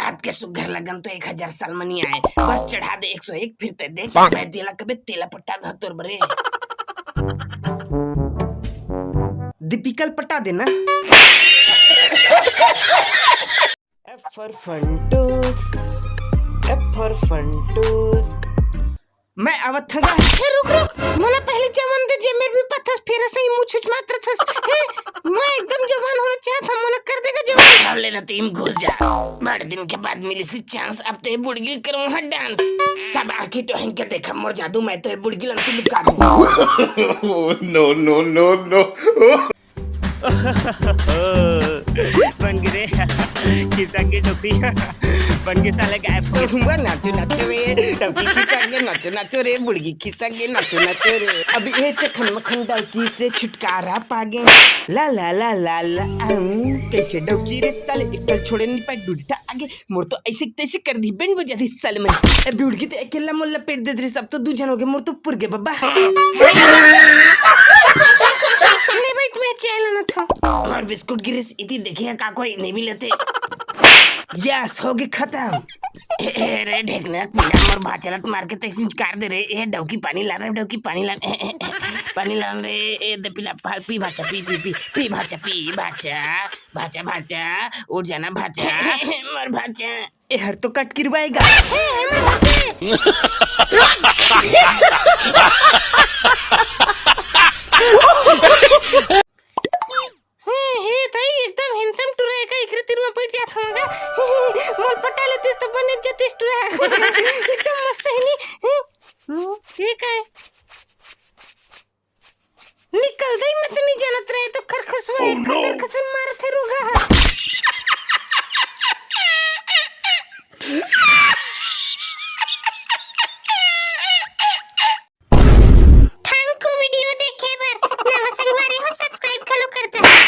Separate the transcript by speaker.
Speaker 1: आज के सुघर लगन तो 1000 साल में नहीं आए। बस चढ़ा दे 101 फिर ते देख मैं दिला कबे तेला पट्टा ना तोर बरे। दीपिकल पटा देना। F for फंटूस, F for फंटूस। मैं आवत थगा। हे रुक मला पहले जवान दे जे मेरे भी पथस फिर सही मुछ मात्र थस। हे मैं एकदम जवान होना चाहता मला कर देगा जवान। अब लेना टीम घुस जा। बड़े दिन के बाद मिली सी चांस अब तो ये बुड़गी करूँ हर डांस। सब आंखें तो हैं के देखा मोर जादू मैं तो ये बुड़गी लंती लुका दूँ।
Speaker 2: No.
Speaker 3: बन गिरे किसान की टोपी बन के साले गायब हो
Speaker 1: हुआ नाचो रे टपकी खिसागे नाचो रे बुड़गी खिसागे नाचो रे। अब ये चखन मखन डौकी से छुटकारा पागे। ला ला ला ला ला कैसे डौकी रे साले एकल छोड़े नहीं पाए डूडा आगे मोर तो ऐसे तैसे कर दी बेंड बजा दी साले में। ए बुड़गी तो अकेला मोल्ला पेट दे दे सब तो दूजन हो गए मोर तो पुर गए बाबा। और बिस्कुट गिरिस इतनी देखिए का कोई नहीं भी लेते। यस हो गई खत्म। रे ढेकना पीला और भाचलत मार के तक कार दे रे। ए डौकी पानी ला रे डौकी पानी ला पानी ला रे। ए दे पिला पी भाचा पी भाचा भाचा उठ जाना भाचा मर भाचा। ए हर तो कट गिरवाएगा। एकदम हैंडसम टुरा है का इकडे तिरमा पड जात होगा। मोल पटाले तेच तर बने जातेस टुरा। एकदम मस्त है नी। हे काय निकल दई मत नहीं जानत रहे तो खरखसवा खसर खसन